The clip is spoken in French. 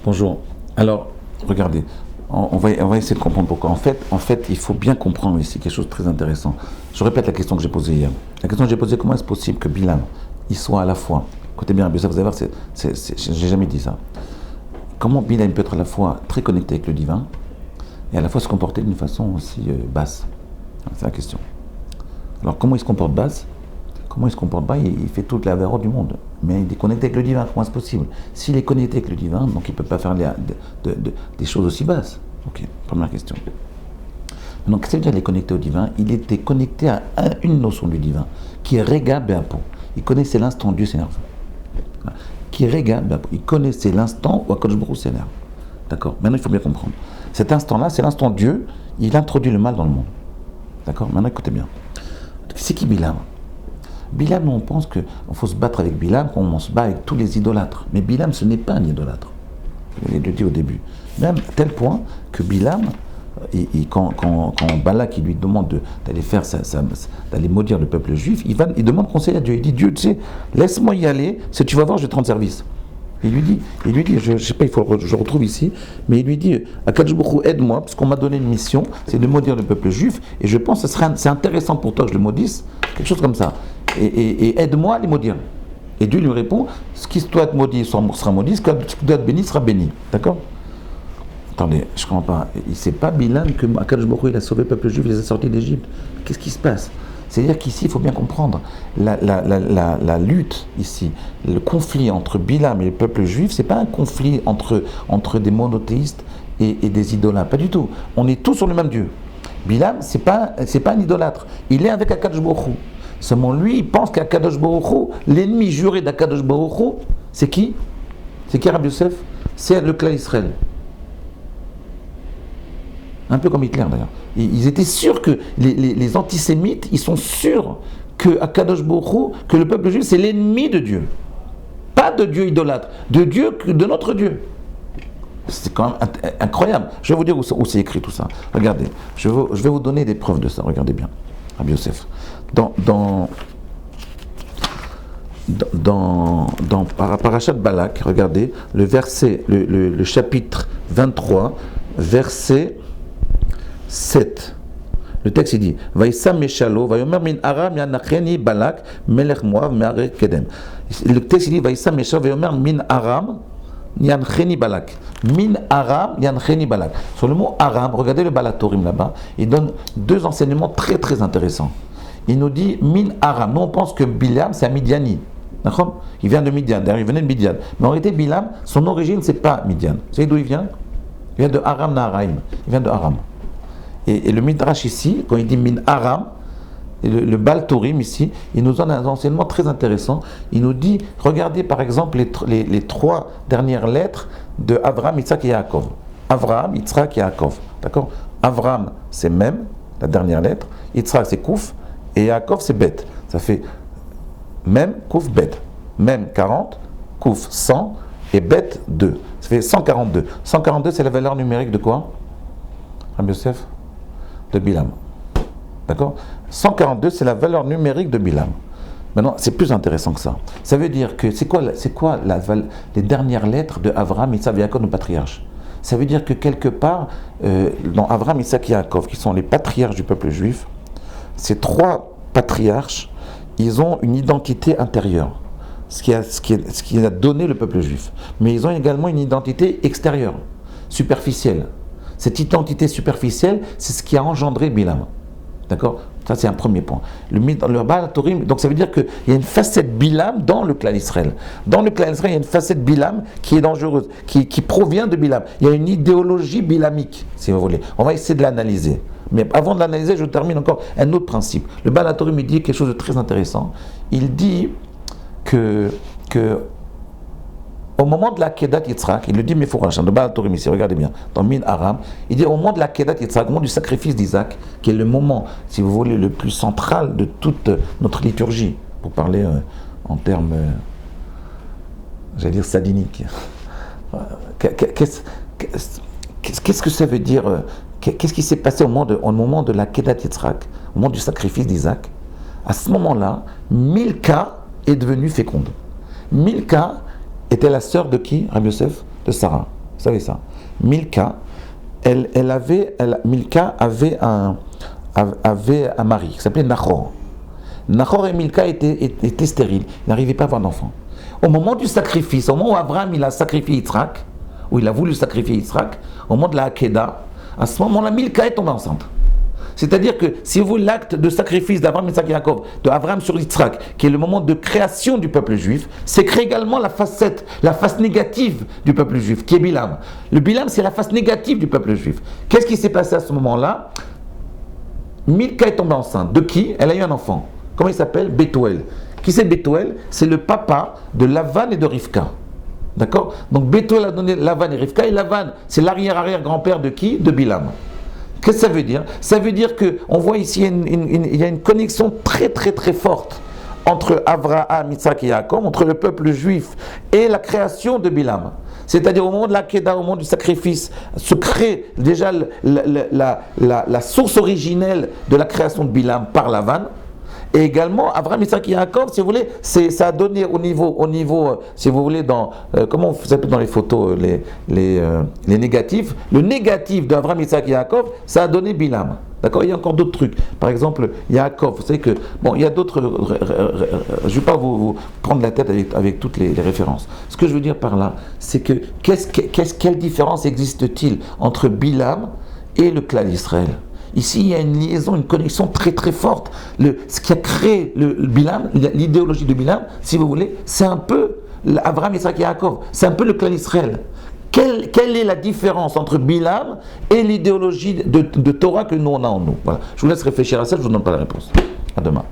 Bonjour. Alors, regardez, on va essayer de comprendre pourquoi. En fait, il faut bien comprendre ici quelque chose de très intéressant. Je répète la question que j'ai posée hier. La question que j'ai posée, comment est-ce possible que Bilam, il soit à la fois, écoutez bien, vous allez voir, j'ai jamais dit ça. Comment Bilam peut être à la fois très connecté avec le divin et à la fois se comporter d'une façon aussi basse? C'est la question. Alors, comment il se comporte basse? Comment il se comporte pas? Il fait toute la verrote du monde. Mais il est connecté avec le divin, comment c'est possible? S'il est connecté avec le divin, donc il ne peut pas faire des choses aussi basses. Ok, première question. Donc, qu'est-ce que ça veut dire il est connecté au divin? Il était connecté à une notion du divin, qui est Rega Beapo. Il connaissait l'instant Dieu s'énerve. Qui est Rega Beapo. Il connaissait l'instant où Akadosh Baruch Hu s'énerve. D'accord? Maintenant, il faut bien comprendre. Cet instant-là, c'est l'instant Dieu, il introduit le mal dans le monde. D'accord? Maintenant, écoutez bien. C'est qui Bilam? Bilam, on pense qu'il faut se battre avec Bilam, qu'on se bat avec tous les idolâtres. Mais Bilam, ce n'est pas un idolâtre. Je l'ai dit au début. Même à tel point que Bilam, quand Balak lui demande d'aller d'aller maudire le peuple juif, il demande conseil à Dieu. Il dit, Dieu, tu sais, laisse-moi y aller, si tu vas voir, je vais te rendre service. Il lui dit, je ne sais pas, je retrouve ici, mais il lui dit, Akadosh Baruch Hu, aide-moi, parce qu'on m'a donné une mission, c'est de maudire le peuple juif, et je pense que c'est intéressant pour toi que je le maudisse, quelque chose comme ça. Et aide-moi à les maudire. Et Dieu lui répond, ce qui doit être maudit sera maudit, ce qui doit être béni sera béni. D'accord? Attendez, je ne comprends pas. C'est pas Bilam que Akadosh Baruch Hu, il a sauvé le peuple juif, il les a sortis d'Égypte. Qu'est-ce qui se passe? C'est-à-dire qu'ici, il faut bien comprendre, la lutte ici, le conflit entre Bilam et le peuple juif, ce n'est pas un conflit entre des monothéistes et des idolâtres, pas du tout. On est tous sur le même Dieu. Bilam, c'est pas un idolâtre. Il est avec Akadosh Baruch Hu. Seulement lui, il pense qu'Akadosh Baruch Hu, l'ennemi juré d'Akadosh Baruch Hu, c'est qui? C'est qui Rabbi Yosef? C'est le clan Israël. Un peu comme Hitler d'ailleurs. Ils étaient sûrs que les antisémites, ils sont sûrs que Akadosh Baruch Hu, que le peuple juif, c'est l'ennemi de Dieu. Pas de Dieu idolâtre, de notre Dieu. C'est quand même incroyable. Je vais vous dire où c'est écrit tout ça. Regardez, je vais vous donner des preuves de ça. Regardez bien, Rabbi Yosef. Dans Parashat Balak, regardez, le verset, le chapitre 23, verset 7. Le texte il dit Vaïssa Meshalo, Vayomer min Aram yanacheni Balak, Melech Moav me'are Kedem. Le texte il dit Vaïssa Meshalo, Vayomer min Aram yanacheni Balak. Min Aram yanacheni Balak. Sur le mot Aram, regardez le Balatorim là-bas, il donne deux enseignements très très intéressants. Il nous dit Min Aram. Nous on pense que Bilam c'est un Midiani. D'accord? Il vient de Midian, d'ailleurs il venait de Midian. Mais en réalité Bilam, son origine c'est pas Midian. Vous savez d'où il vient? Il vient de Aram Naharaim. Il vient de Aram. Et le Midrash ici, quand il dit Min Aram, le Baal Tourim ici, il nous donne un enseignement très intéressant. Il nous dit, regardez par exemple les trois dernières lettres de Avraham, Yitzhak et Yaakov. Avraham, Yitzhak et Yaakov. D'accord? Avraham, c'est Mem, la dernière lettre. Yitzhak, c'est Kouf. Et Yaakov, c'est Bet. Ça fait Mem, Kouf, Bet. Mem, 40. Kouf, 100. Et Bet, 2. Ça fait 142. 142, c'est la valeur numérique de quoi? Rabbi Yosef? De Bilam. D'accord? 142, c'est la valeur numérique de Bilam. Maintenant, c'est plus intéressant que ça. Ça veut dire que c'est quoi les dernières lettres de Avraham, Yitzhak et Yaakov, nos patriarches? Ça veut dire que quelque part, dans Avraham, Yitzhak et Yaakov, qui sont les patriarches du peuple juif, ces trois patriarches, ils ont une identité intérieure, ce qui a donné le peuple juif. Mais ils ont également une identité extérieure, superficielle. Cette identité superficielle, c'est ce qui a engendré Bilam. D'accord? Ça, c'est un premier point. Le Baal Tourim, donc ça veut dire qu'il y a une facette Bilam dans le clan Israël. Dans le clan Israël, il y a une facette Bilam qui est dangereuse, qui provient de Bilam. Il y a une idéologie bilamique, si vous voulez. On va essayer de l'analyser. Mais avant de l'analyser, je termine encore un autre principe. Le Baal Tourim, il dit quelque chose de très intéressant. Il dit que au moment de la Kedat Yitzhak, il le dit Mefourash, dans le Baal Tourim ici, regardez bien, dans Min Aram, il dit au moment de la Kedat Yitzhak, au moment du sacrifice d'Isaac, qui est le moment, si vous voulez, le plus central de toute notre liturgie, pour parler en termes, j'allais dire sadiniques. Qu'est-ce que ça veut dire? Qu'est-ce qui s'est passé au moment de la Kedat Yitzhak, au moment du sacrifice d'Isaac? À ce moment-là, Milka est devenue féconde. Milka était la sœur de qui, Rabbi Yosef? De Sarah. savez ça. Milka, Milka avait un mari qui s'appelait Nahor. Nahor et Milka étaient stériles, ils n'arrivaient pas à avoir d'enfants. Au moment du sacrifice, au moment où Abraham il a sacrifié Yitzhak, où il a voulu sacrifier Yitzhak, au moment de la Hakeda, à ce moment-là, Milka est tombée enceinte. C'est-à-dire que si vous voulez l'acte de sacrifice d'Abraham, Yitzhak et Yaakov, de Abraham sur Yitzhak, qui est le moment de création du peuple juif, c'est crée également la face négative du peuple juif, qui est Bilam. Le Bilam, c'est la face négative du peuple juif. Qu'est-ce qui s'est passé à ce moment-là? Milka est tombée enceinte. De qui? Elle a eu un enfant. Comment il s'appelle? Bethuel. Qui c'est Bethuel? C'est le papa de Lavan et de Rivka. D'accord? Donc Bethuel a donné Lavan et Rivka, et Lavan, c'est l'arrière-arrière-grand-père de qui? De Bilam. Qu'est-ce que ça veut dire? Ça veut dire qu'on voit ici, il y a une connexion très très très forte entre Abraham, Yitzhak et Yaakov, entre le peuple juif et la création de Bilam. C'est-à-dire au moment de la Kedah, au moment du sacrifice, se crée déjà la source originelle de la création de Bilam par Lavan. Et également, Abraham, Yitzhak et Yaakov, si vous voulez, ça a donné au niveau si vous voulez, comment vous appelez dans les photos, les négatifs, le négatif d'Abraham, Yitzhak et Yaakov, ça a donné Bilam. D'accord? Il y a encore d'autres trucs. Par exemple, Yaakov, vous savez que, bon, il y a d'autres, je ne vais pas vous prendre la tête avec toutes les références. Ce que je veux dire par là, c'est que, quelle différence existe-t-il entre Bilam et le clan d'Israël? Ici, il y a une liaison, une connexion très très forte. Ce qui a créé le Bilam, l'idéologie de Bilam, si vous voulez, c'est un peu Abraham, Yitzhak et Yaakov. C'est un peu le clan d'Israël. Quelle est la différence entre Bilam et l'idéologie de Torah que nous on a en nous? Voilà. Je vous laisse réfléchir à ça, je ne vous donne pas la réponse. À demain.